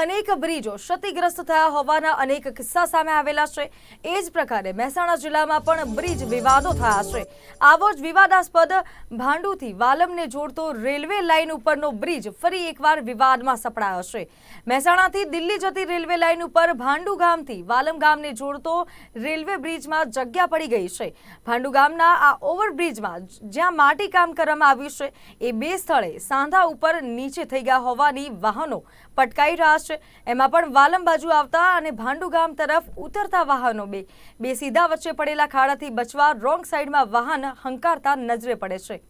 અનેક બ્રિજો ક્ષતિગ્રસ્ત થયા હોવાના અનેક કિસ્સા સામે આવેલા છે। એ જ પ્રકારે મહેસાણા જિલ્લામાં પણ બ્રિજ વિવાદો થયા છે। આવો જ વિવાદાસ્પદ ભાંડુથી વાલમને જોડતો રેલવે લાઇન ઉપરનો બ્રિજ ફરી એકવાર વિવાદમાં સપડાયો છે। મહેસાણાથી દિલ્હી જતી રેલવે લાઇન ઉપર ભાંડુ ગામથી વાલમ ગામને જોડતો રેલવે બ્રિજમાં જગ્યા પડી ગઈ છે। ભાંડુ ગામના આ ઓવરબ્રિજમાં જ્યાં માટી કામ કરવામાં આવ્યું છે એ બે સ્થળે સાંધા ઉપર નીચે થઈ ગયા હોવાની વાહનો પટકાઈ રહ્યા છે। એમાં પણ વાલમ બાજુ આવતા અને ભાંડુ ગામ તરફ ઉતરતા વાહનો બે સીધા વચ્ચે પડેલા ખાડાથી બચવા રોંગ સાઈડમાં વાહન હંકારતા નજરે પડે છે।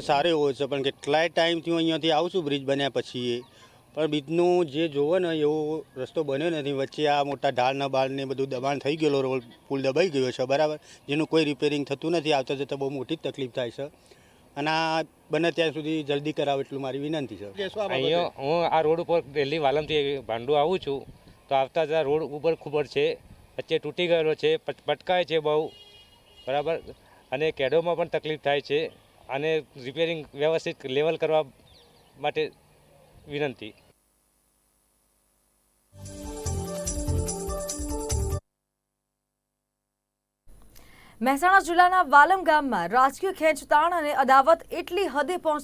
સારું હોય છે પણ કેટલાય ટાઈમથી હું અહીંયાથી આવું છું બ્રિજ બન્યા પછી પણ બ્રિજનું જે જોવો ને એવો રસ્તો બન્યો નથી। વચ્ચે આ મોટા ઢાળના બાળને બધું દબાણ થઈ ગયેલો, રોડ પુલ દબાઈ ગયો છે બરાબર, જેનું કોઈ રિપેરિંગ થતું નથી। આવતા જતાં બહુ મોટી જ તકલીફ થાય છે અને આ બને ત્યાં સુધી જલ્દી કરાવો એટલું મારી વિનંતી છે। અહીંયા હું આ રોડ ઉપર દિલ્હી વાલમથી ભાંડુ આવું છું તો આવતા જતા રોડ ઉપર ખુબર છે, વચ્ચે તૂટી ગયેલો છે, પટકાય છે બહુ બરાબર, અને કેડોમાં પણ તકલીફ થાય છે અને રિપેરિંગ વ્યવસ્થિત લેવલ કરવા માટે વિનંતી। મહેસાણા જિલ્લાના વાલમ ગામમાં રાજકીય ખેંચતાણ અને અદાવત એટલી હદે પહોંચી